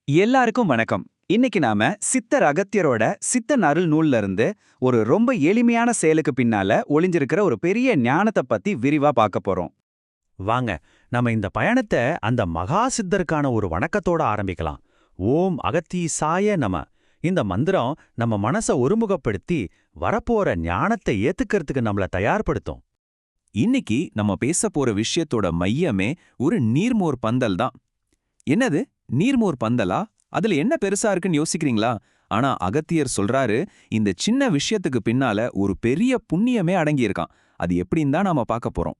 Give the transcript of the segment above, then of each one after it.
எல்லாருக்கும் வணக்கம். இன்னைக்கு நாம சித்தர் அகத்தியரோட சித்தன் அருள் நூல்ல இருந்து ஒரு ரொம்ப எளிமையான செயலுக்கு பின்னால ஒளிஞ்சிருக்கிற ஒரு பெரிய ஞானத்தை பத்தி விரிவா பார்க்க போறோம். வாங்க, நம்ம இந்த பயணத்தை அந்த மகா சித்தருக்கான ஒரு வணக்கத்தோட ஆரம்பிக்கலாம். ஓம் அகத்தீசாய நம. இந்த மந்திரம் நம்ம மனசை ஒருமுகப்படுத்தி வரப்போற ஞானத்தை ஏத்துக்கிறதுக்கு நம்மள தயார்படுத்தும். இன்னைக்கு நம்ம பேச போற விஷயத்தோட மையமே ஒரு நீர்மோர் பந்தல் தான். என்னது நீர்மோர் பந்தலா? அதுல என்ன பெருசா இருக்குன்னு யோசிக்கிறீங்களா? ஆனா அகத்தியர் சொல்றாரு, இந்த சின்ன விஷயத்துக்கு பின்னால ஒரு பெரிய புண்ணியமே அடங்கியிருக்கான். அது எப்படின்னு தான் நாம பார்க்க போறோம்.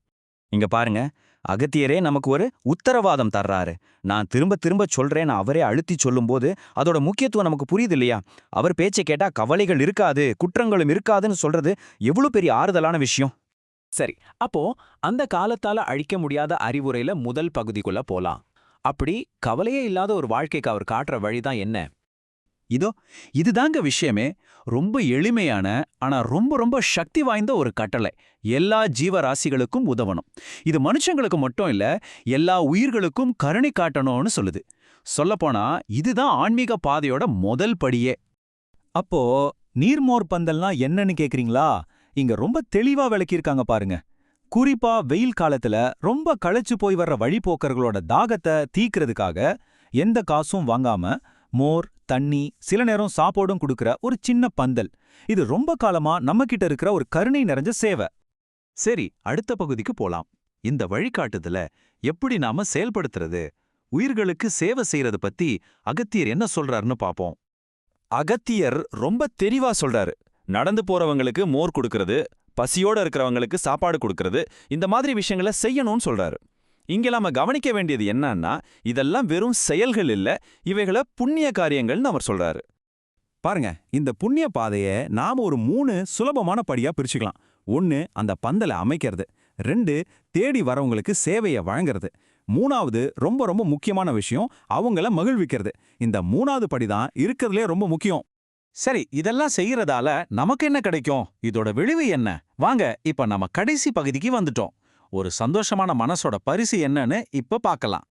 இங்க பாருங்க, அகத்தியரே நமக்கு ஒரு உத்தரவாதம் தர்றாரு. நான் திரும்ப திரும்ப சொல்றேன், அவரே அழுத்தி சொல்லும்போது அதோட முக்கியத்துவம் நமக்கு புரியுது இல்லையா? அவர் பேச்சை கேட்டா கவலைகள் இருக்காது, குற்றங்களும் இருக்காதுன்னு சொல்றது எவ்வளவு பெரிய ஆறுதலான விஷயம். சரி, அப்போ அந்த காலத்தால அழிக்க முடியாத அறிவுரையில முதல் பகுதிக்குள்ள போலாம். அப்படி கவலையே இல்லாத ஒரு வாழ்க்கைக்கு அவர் காட்டுற வழிதான் என்ன? இதுதாங்க விஷயமே. ரொம்ப எளிமையான ஆனா ரொம்ப ரொம்ப சக்தி வாய்ந்த ஒரு கட்டளை. எல்லா ஜீவராசிகளுக்கும் உதவணும். இது மனுஷங்களுக்கு மட்டும் இல்ல, எல்லா உயிர்களுக்கும் கருணை காட்டணும்னு சொல்லுது. சொல்லப்போனா இதுதான் ஆன்மீக பாதையோட முதல் படியே. அப்போ நீர்மோர் பந்தல்னா என்னன்னு கேக்குறீங்களா? இங்க ரொம்ப தெளிவா விளக்கியிருக்காங்க பாருங்க. குறிப்பா வெயில் காலத்துல ரொம்ப களைச்சு போய் வர்ற வழிபோக்கர்களோட தாகத்தை தீக்கிறதுக்காக எந்த காசும் வாங்காம மோர், தண்ணி, சில நேரம் சாப்பாடும் கொடுக்கற ஒரு சின்ன பந்தல். இது ரொம்ப காலமா நம்ம கிட்ட இருக்கிற ஒரு கருணை நிறைஞ்ச சேவை. சரி, அடுத்த பகுதிக்கு போலாம். இந்த வழிகாட்டுதல எப்படி நாம செயல்படுத்துறது, உயிர்களுக்கு சேவை செய்யறது பத்தி அகத்தியர் என்ன சொல்றாருன்னு பாப்போம். அகத்தியர் ரொம்ப தெளிவா சொல்றாரு. நடந்து போறவங்களுக்கு மோர் கொடுக்கறது, பசியோட இருக்கிறவங்களுக்கு சாப்பாடு கொடுக்கறது, இந்த மாதிரி விஷயங்களை செய்யணும்னு சொல்றாரு. இங்க நாம கவனிக்க வேண்டியது என்னன்னா, இதெல்லாம் வெறும் செயல்கள் இல்ல, இவைகளை புண்ணிய காரியங்கள்னு அவர் சொல்றாரு. பாருங்க, இந்த புண்ணிய பாதையை நாம ஒரு 3 சுலபமான படியா பிரிச்சுக்கலாம். 1, அந்த பந்தலை அமைக்கிறது. 2, தேடி வரவங்களுக்கு சேவையை வழங்குறது. 3வது ரொம்ப ரொம்ப முக்கியமான விஷயம், அவங்கள மகிழ்விக்கிறது. இந்த 3வது படிதான் இருக்கிறதுலே ரொம்ப முக்கியம். சரி, இதெல்லாம் செய்யறதால நமக்கு என்ன கிடைக்கும்? இதோட விளைவு என்ன? வாங்க, இப்ப நம்ம கடைசி பகுதிக்கு வந்துட்டோம். ஒரு சந்தோஷமான மனசோட பரிசு என்னன்னு இப்ப பார்க்கலாம்.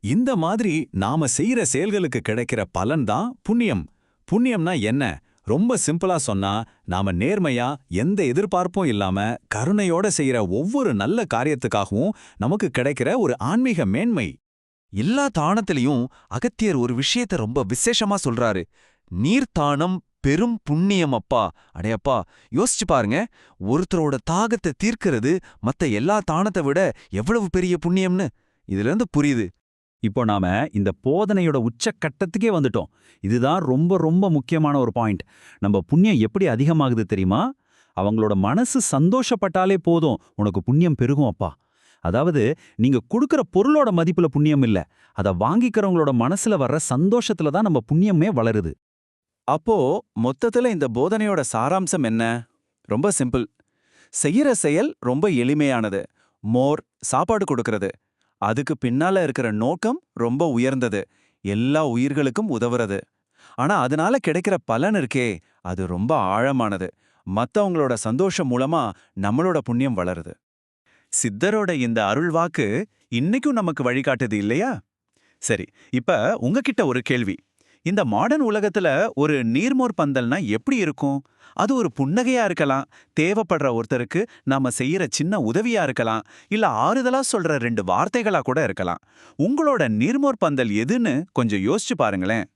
இந்த மாதிரி நாம செய்யற செயல்களுக்கு கிடைக்கிற பலன் தான் புண்ணியம். புண்ணியம்னா என்ன? ரொம்ப சிம்பிளா சொன்னா, நாம நேர்மையா எந்த எதிர்பார்ப்பும் இல்லாம கருணையோட செய்யற ஒவ்வொரு நல்ல காரியத்துக்காகவும் நமக்கு கிடைக்கிற ஒரு ஆன்மீக மேன்மை. எல்லா தானத்திலையும் அகத்தியர் ஒரு விஷயத்த ரொம்ப விசேஷமா சொல்றாரு. நீர்த்தானம் பெரும் புண்ணியம் அப்பா. அடையப்பா, யோசிச்சு பாருங்க. ஒருத்தரோட தாகத்தை தீர்க்கிறது மத்த எல்லா தானத்தை விட எவ்வளவு பெரிய புண்ணியம்னு இதுல இருந்து புரியுது. இப்போ நாம இந்த போதனையோட உச்சக்கட்டத்துக்கே வந்துட்டோம். இதுதான் ரொம்ப ரொம்ப முக்கியமான ஒரு பாயிண்ட். நம்ம புண்ணியம் எப்படி அதிகமாகுது தெரியுமா? அவங்களோட மனசு சந்தோஷப்பட்டாலே போதும், உனக்கு புண்ணியம் பெருகும் அப்பா. அதாவது, நீங்க கொடுக்கற பொருளோட மதிப்புல புண்ணியம் இல்ல, அதை வாங்கிக்கிறவங்களோட மனசுல வர்ற சந்தோஷத்துல தான் நம்ம புண்ணியமே வளருது. அப்போ மொத்தத்துல இந்த போதனையோட சாராம்சம் என்ன? ரொம்ப சிம்பிள். செய்யற செயல் ரொம்ப எளிமையானது. மோர், சாப்பாடு கொடுக்கறது. அதுக்கு பின்னால இருக்கிற நோக்கம் ரொம்ப உயர்ந்தது. எல்லா உயிர்களுக்கும் உதவுறது. ஆனா அதனால கிடைக்கிற பலன் இருக்கே, அது ரொம்ப ஆழமானது. மத்தவங்களோட சந்தோஷம் மூலமா நம்மளோட புண்ணியம் வளருது. சித்தரோட இந்த அருள்வாக்கு இன்னைக்கும் நமக்கு வழிகாட்டுது இல்லையா? சரி, இப்ப உங்ககிட்ட ஒரு கேள்வி. இந்த மாடர்ன் உலகத்துல ஒரு நீர்மோர் பந்தல்னா எப்படி இருக்கும்? அது ஒரு புன்னகையா இருக்கலாம், தேவைப்படுற ஒருத்தருக்கு நாம செய்யற சின்ன உதவியா இருக்கலாம், இல்ல ஆறுதலா சொல்ற 2 வார்த்தைகளா கூட இருக்கலாம். உங்களோட நீர்மோர் பந்தல் எதுன்னு கொஞ்சம் யோசிச்சு பாருங்களேன்.